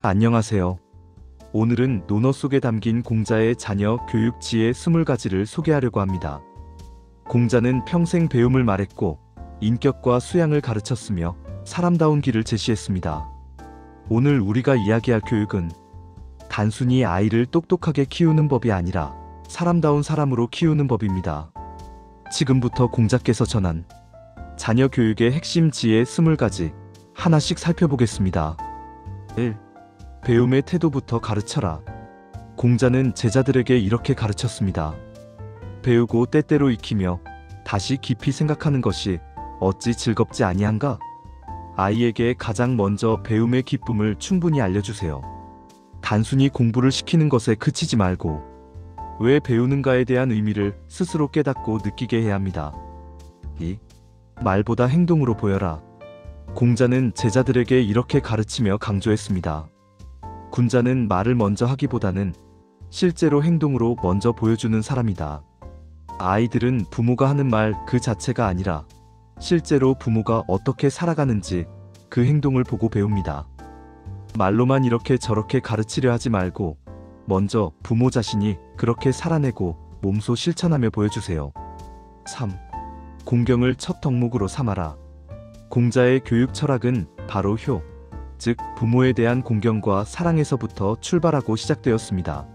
안녕하세요. 오늘은 논어 속에 담긴 공자의 자녀 교육 지혜 20가지를 소개하려고 합니다. 공자는 평생 배움을 말했고 인격과 수양을 가르쳤으며 사람다운 길을 제시했습니다. 오늘 우리가 이야기할 교육은 단순히 아이를 똑똑하게 키우는 법이 아니라 사람다운 사람으로 키우는 법입니다. 지금부터 공자께서 전한 자녀 교육의 핵심 지혜 20가지 하나씩 살펴보겠습니다. 1. 배움의 태도부터 가르쳐라. 공자는 제자들에게 이렇게 가르쳤습니다. 배우고 때때로 익히며 다시 깊이 생각하는 것이 어찌 즐겁지 아니한가? 아이에게 가장 먼저 배움의 기쁨을 충분히 알려주세요. 단순히 공부를 시키는 것에 그치지 말고 왜 배우는가에 대한 의미를 스스로 깨닫고 느끼게 해야 합니다. 2. 말보다 행동으로 보여라. 공자는 제자들에게 이렇게 가르치며 강조했습니다. 군자는 말을 먼저 하기보다는 실제로 행동으로 먼저 보여주는 사람이다. 아이들은 부모가 하는 말 그 자체가 아니라 실제로 부모가 어떻게 살아가는지 그 행동을 보고 배웁니다. 말로만 이렇게 저렇게 가르치려 하지 말고 먼저 부모 자신이 그렇게 살아내고 몸소 실천하며 보여주세요. 3. 공경을 첫 덕목으로 삼아라. 공자의 교육 철학은 바로 효, 즉 부모에 대한 공경과 사랑에서부터 출발하고 시작되었습니다.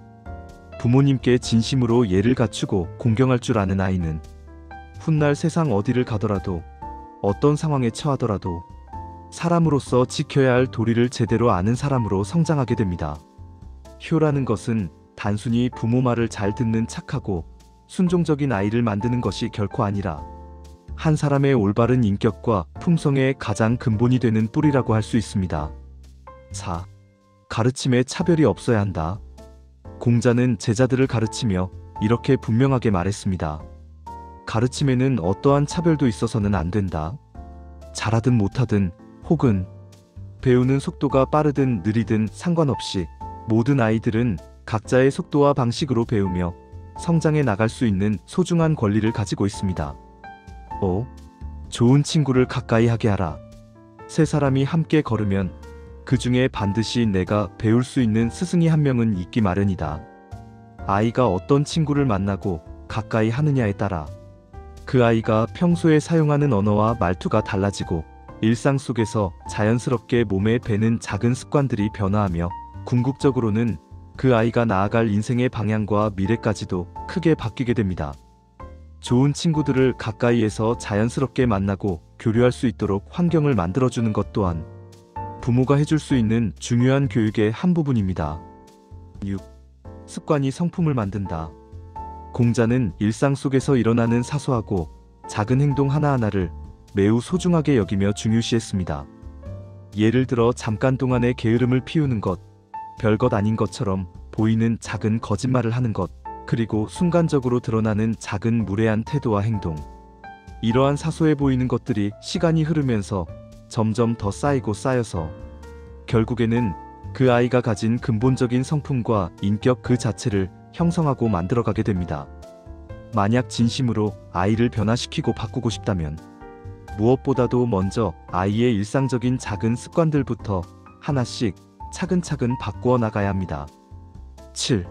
부모님께 진심으로 예를 갖추고 공경할 줄 아는 아이는 훗날 세상 어디를 가더라도 어떤 상황에 처하더라도 사람으로서 지켜야 할 도리를 제대로 아는 사람으로 성장하게 됩니다. 효라는 것은 단순히 부모 말을 잘 듣는 착하고 순종적인 아이를 만드는 것이 결코 아니라 한 사람의 올바른 인격과 품성의 가장 근본이 되는 뿌리라고 할 수 있습니다. 4. 가르침에 차별이 없어야 한다. 공자는 제자들을 가르치며 이렇게 분명하게 말했습니다. 가르침에는 어떠한 차별도 있어서는 안 된다. 잘하든 못하든 혹은 배우는 속도가 빠르든 느리든 상관없이 모든 아이들은 각자의 속도와 방식으로 배우며 성장해 나갈 수 있는 소중한 권리를 가지고 있습니다. 5. 좋은 친구를 가까이 하게 하라. 세 사람이 함께 걸으면 그 중에 반드시 내가 배울 수 있는 스승이 한 명은 있기 마련이다. 아이가 어떤 친구를 만나고 가까이 하느냐에 따라 그 아이가 평소에 사용하는 언어와 말투가 달라지고 일상 속에서 자연스럽게 몸에 배는 작은 습관들이 변화하며 궁극적으로는 그 아이가 나아갈 인생의 방향과 미래까지도 크게 바뀌게 됩니다. 좋은 친구들을 가까이에서 자연스럽게 만나고 교류할 수 있도록 환경을 만들어주는 것 또한 부모가 해줄 수 있는 중요한 교육의 한 부분입니다. 6. 습관이 성품을 만든다. 공자는 일상 속에서 일어나는 사소하고 작은 행동 하나하나를 매우 소중하게 여기며 중요시했습니다. 예를 들어 잠깐 동안의 게으름을 피우는 것, 별것 아닌 것처럼 보이는 작은 거짓말을 하는 것, 그리고 순간적으로 드러나는 작은 무례한 태도와 행동. 이러한 사소해 보이는 것들이 시간이 흐르면서 점점 더 쌓이고 쌓여서 결국에는 그 아이가 가진 근본적인 성품과 인격 그 자체를 형성하고 만들어가게 됩니다. 만약 진심으로 아이를 변화시키고 바꾸고 싶다면 무엇보다도 먼저 아이의 일상적인 작은 습관들부터 하나씩 차근차근 바꾸어 나가야 합니다. 7.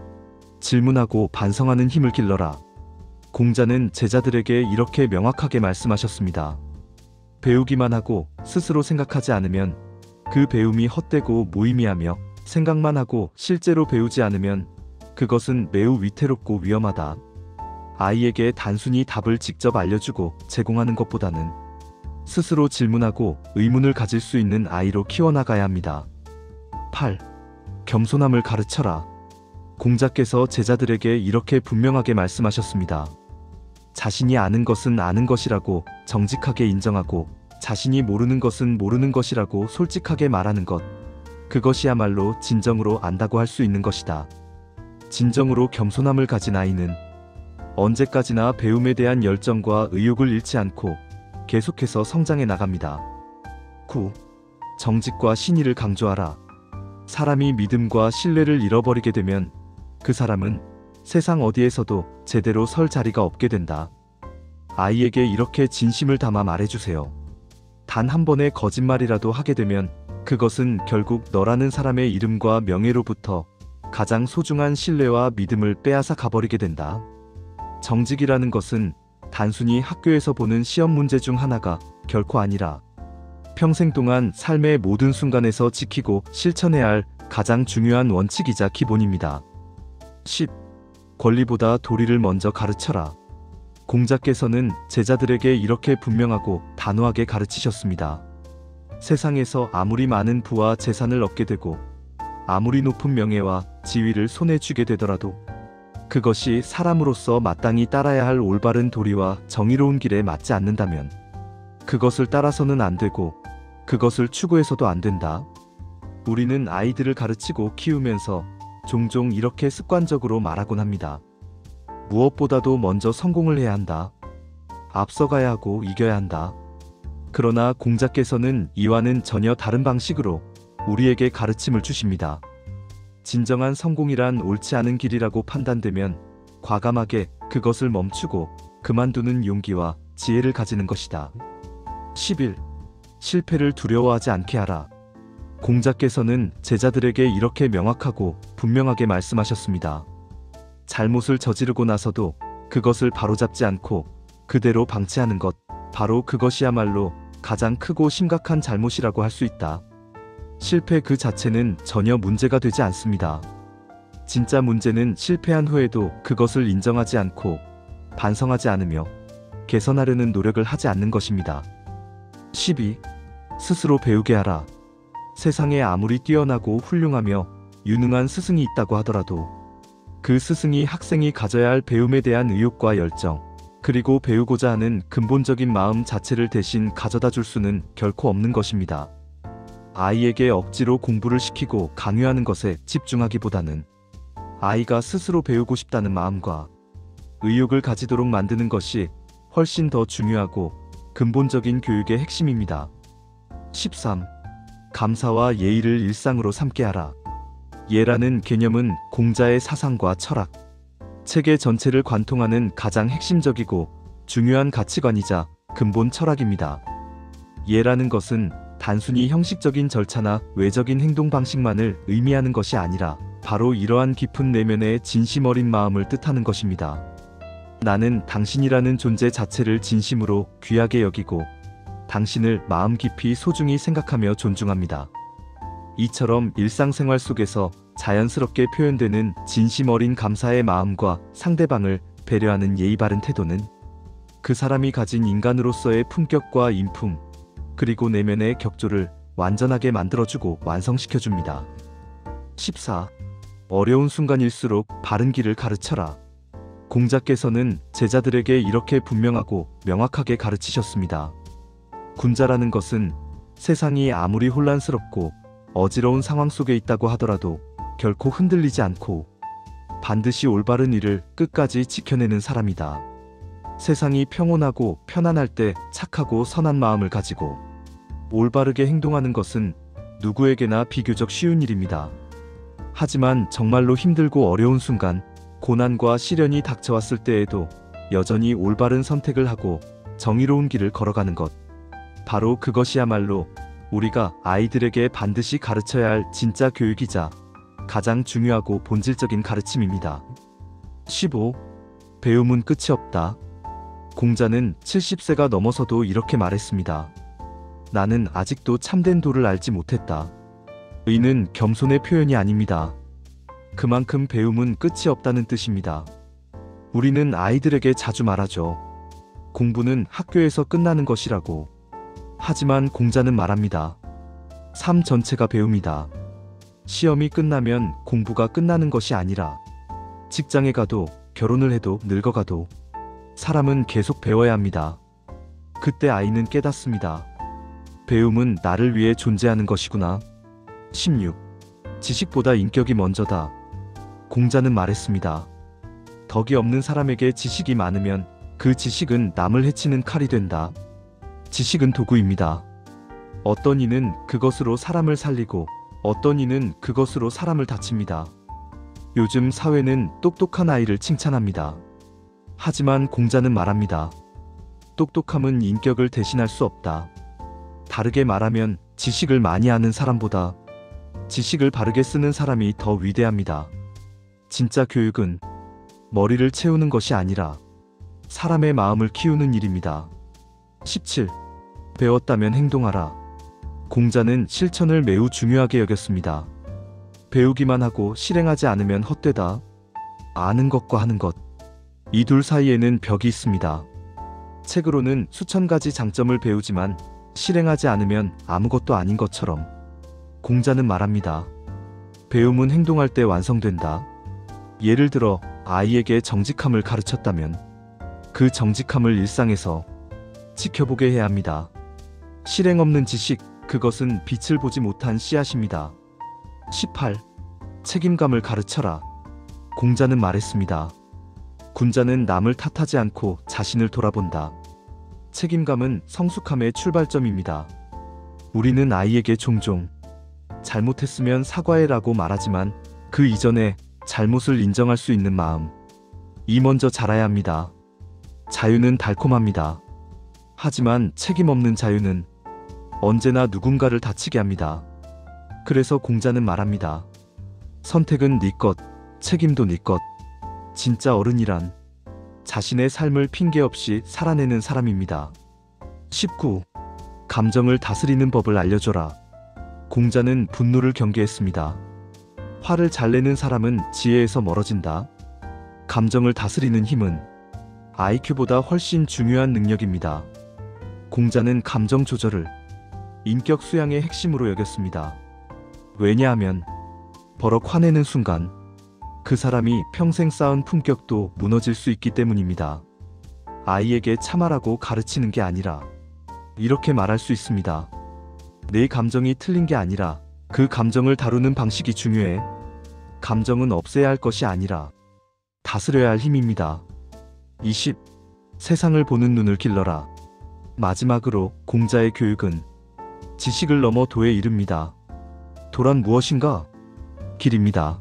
질문하고 반성하는 힘을 길러라. 공자는 제자들에게 이렇게 명확하게 말씀하셨습니다. 배우기만 하고 스스로 생각하지 않으면 그 배움이 헛되고 무의미하며 생각만 하고 실제로 배우지 않으면 그것은 매우 위태롭고 위험하다. 아이에게 단순히 답을 직접 알려주고 제공하는 것보다는 스스로 질문하고 의문을 가질 수 있는 아이로 키워나가야 합니다. 8. 겸손함을 가르쳐라. 공자께서 제자들에게 이렇게 분명하게 말씀하셨습니다. 자신이 아는 것은 아는 것이라고 정직하게 인정하고 자신이 모르는 것은 모르는 것이라고 솔직하게 말하는 것. 그것이야말로 진정으로 안다고 할 수 있는 것이다. 진정으로 겸손함을 가진 아이는 언제까지나 배움에 대한 열정과 의욕을 잃지 않고 계속해서 성장해 나갑니다. 9. 정직과 신의를 강조하라. 사람이 믿음과 신뢰를 잃어버리게 되면 그 사람은 세상 어디에서도 제대로 설 자리가 없게 된다. 아이에게 이렇게 진심을 담아 말해주세요. 단 한 번의 거짓말이라도 하게 되면 그것은 결국 너라는 사람의 이름과 명예로부터 가장 소중한 신뢰와 믿음을 빼앗아 가버리게 된다. 정직이라는 것은 단순히 학교에서 보는 시험 문제 중 하나가 결코 아니라 평생 동안 삶의 모든 순간에서 지키고 실천해야 할 가장 중요한 원칙이자 기본입니다. 10. 권리보다 도리를 먼저 가르쳐라. 공자께서는 제자들에게 이렇게 분명하고 단호하게 가르치셨습니다. 세상에서 아무리 많은 부와 재산을 얻게 되고 아무리 높은 명예와 지위를 손에 쥐게 되더라도 그것이 사람으로서 마땅히 따라야 할 올바른 도리와 정의로운 길에 맞지 않는다면 그것을 따라서는 안 되고 그것을 추구해서도 안 된다. 우리는 아이들을 가르치고 키우면서 종종 이렇게 습관적으로 말하곤 합니다. 무엇보다도 먼저 성공을 해야 한다. 앞서가야 하고 이겨야 한다. 그러나 공자께서는 이와는 전혀 다른 방식으로 우리에게 가르침을 주십니다. 진정한 성공이란 옳지 않은 길이라고 판단되면 과감하게 그것을 멈추고 그만두는 용기와 지혜를 가지는 것이다. 11. 실패를 두려워하지 않게 하라. 공자께서는 제자들에게 이렇게 명확하고 분명하게 말씀하셨습니다. 잘못을 저지르고 나서도 그것을 바로잡지 않고 그대로 방치하는 것, 바로 그것이야말로 가장 크고 심각한 잘못이라고 할 수 있다. 실패 그 자체는 전혀 문제가 되지 않습니다. 진짜 문제는 실패한 후에도 그것을 인정하지 않고 반성하지 않으며 개선하려는 노력을 하지 않는 것입니다. 12. 스스로 배우게 하라. 세상에 아무리 뛰어나고 훌륭하며 유능한 스승이 있다고 하더라도 그 스승이 학생이 가져야 할 배움에 대한 의욕과 열정, 그리고 배우고자 하는 근본적인 마음 자체를 대신 가져다 줄 수는 결코 없는 것입니다. 아이에게 억지로 공부를 시키고 강요하는 것에 집중하기보다는 아이가 스스로 배우고 싶다는 마음과 의욕을 가지도록 만드는 것이 훨씬 더 중요하고 근본적인 교육의 핵심입니다. 13. 감사와 예의를 일상으로 삼게 하라. 예라는 개념은 공자의 사상과 철학, 체계 전체를 관통하는 가장 핵심적이고 중요한 가치관이자 근본 철학입니다. 예라는 것은 단순히 형식적인 절차나 외적인 행동 방식만을 의미하는 것이 아니라 바로 이러한 깊은 내면의 진심 어린 마음을 뜻하는 것입니다. 나는 당신이라는 존재 자체를 진심으로 귀하게 여기고 당신을 마음 깊이 소중히 생각하며 존중합니다. 이처럼 일상생활 속에서 자연스럽게 표현되는 진심 어린 감사의 마음과 상대방을 배려하는 예의 바른 태도는 그 사람이 가진 인간으로서의 품격과 인품, 그리고 내면의 격조를 완전하게 만들어주고 완성시켜줍니다. 14. 어려운 순간일수록 바른 길을 가르쳐라. 공자께서는 제자들에게 이렇게 분명하고 명확하게 가르치셨습니다. 군자라는 것은 세상이 아무리 혼란스럽고 어지러운 상황 속에 있다고 하더라도 결코 흔들리지 않고 반드시 올바른 일을 끝까지 지켜내는 사람이다. 세상이 평온하고 편안할 때 착하고 선한 마음을 가지고 올바르게 행동하는 것은 누구에게나 비교적 쉬운 일입니다. 하지만 정말로 힘들고 어려운 순간, 고난과 시련이 닥쳐왔을 때에도 여전히 올바른 선택을 하고 정의로운 길을 걸어가는 것, 바로 그것이야말로 우리가 아이들에게 반드시 가르쳐야 할 진짜 교육이자 가장 중요하고 본질적인 가르침입니다. 15. 배움은 끝이 없다. 공자는 70세가 넘어서도 이렇게 말했습니다. 나는 아직도 참된 도를 알지 못했다. 의는 겸손의 표현이 아닙니다. 그만큼 배움은 끝이 없다는 뜻입니다. 우리는 아이들에게 자주 말하죠. 공부는 학교에서 끝나는 것이라고. 하지만 공자는 말합니다. 삶 전체가 배움이다. 시험이 끝나면 공부가 끝나는 것이 아니라 직장에 가도 결혼을 해도 늙어가도 사람은 계속 배워야 합니다. 그때 아이는 깨닫습니다. 배움은 나를 위해 존재하는 것이구나. 16. 지식보다 인격이 먼저다. 공자는 말했습니다. 덕이 없는 사람에게 지식이 많으면 그 지식은 남을 해치는 칼이 된다. 지식은 도구입니다. 어떤 이는 그것으로 사람을 살리고 어떤 이는 그것으로 사람을 다칩니다. 요즘 사회는 똑똑한 아이를 칭찬합니다. 하지만 공자는 말합니다. 똑똑함은 인격을 대신할 수 없다. 다르게 말하면 지식을 많이 아는 사람보다 지식을 바르게 쓰는 사람이 더 위대합니다. 진짜 교육은 머리를 채우는 것이 아니라 사람의 마음을 키우는 일입니다. 17. 배웠다면 행동하라. 공자는 실천을 매우 중요하게 여겼습니다. 배우기만 하고 실행하지 않으면 헛되다. 아는 것과 하는 것, 이 둘 사이에는 벽이 있습니다. 책으로는 수천 가지 장점을 배우지만 실행하지 않으면 아무것도 아닌 것처럼 공자는 말합니다. 배움은 행동할 때 완성된다. 예를 들어 아이에게 정직함을 가르쳤다면 그 정직함을 일상에서 지켜보게 해야 합니다. 실행 없는 지식, 그것은 빛을 보지 못한 씨앗입니다. 18. 책임감을 가르쳐라. 공자는 말했습니다. 군자는 남을 탓하지 않고 자신을 돌아본다. 책임감은 성숙함의 출발점입니다. 우리는 아이에게 종종 잘못했으면 사과해라고 말하지만 그 이전에 잘못을 인정할 수 있는 마음, 이 먼저 자라야 합니다. 자유는 달콤합니다. 하지만 책임 없는 자유는 언제나 누군가를 다치게 합니다. 그래서 공자는 말합니다. 선택은 네 것, 책임도 네 것. 진짜 어른이란 자신의 삶을 핑계 없이 살아내는 사람입니다. 19. 감정을 다스리는 법을 알려줘라. 공자는 분노를 경계했습니다. 화를 잘 내는 사람은 지혜에서 멀어진다. 감정을 다스리는 힘은 IQ보다 훨씬 중요한 능력입니다. 공자는 감정 조절을 인격 수양의 핵심으로 여겼습니다. 왜냐하면 버럭 화내는 순간 그 사람이 평생 쌓은 품격도 무너질 수 있기 때문입니다. 아이에게 참아라고 가르치는 게 아니라 이렇게 말할 수 있습니다. 내 감정이 틀린 게 아니라 그 감정을 다루는 방식이 중요해. 감정은 없애야 할 것이 아니라 다스려야 할 힘입니다. 20. 세상을 보는 눈을 길러라. 마지막으로 공자의 교육은 지식을 넘어 도에 이릅니다. 도란 무엇인가? 길입니다.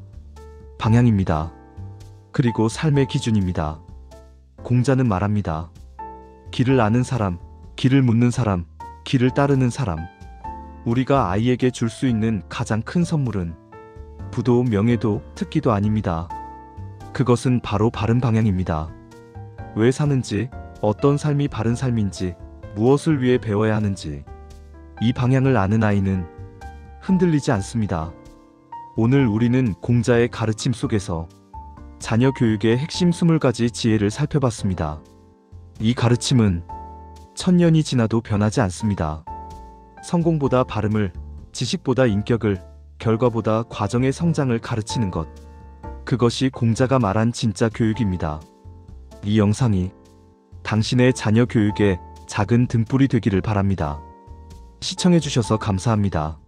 방향입니다. 그리고 삶의 기준입니다. 공자는 말합니다. 길을 아는 사람, 길을 묻는 사람, 길을 따르는 사람. 우리가 아이에게 줄 수 있는 가장 큰 선물은 부도, 명예도, 특기도 아닙니다. 그것은 바로 바른 방향입니다. 왜 사는지, 어떤 삶이 바른 삶인지, 무엇을 위해 배워야 하는지, 이 방향을 아는 아이는 흔들리지 않습니다. 오늘 우리는 공자의 가르침 속에서 자녀 교육의 핵심 20가지 지혜를 살펴봤습니다. 이 가르침은 천년이 지나도 변하지 않습니다. 성공보다 발음을, 지식보다 인격을, 결과보다 과정의 성장을 가르치는 것. 그것이 공자가 말한 진짜 교육입니다. 이 영상이 당신의 자녀 교육의 작은 등불이 되기를 바랍니다. 시청해주셔서 감사합니다.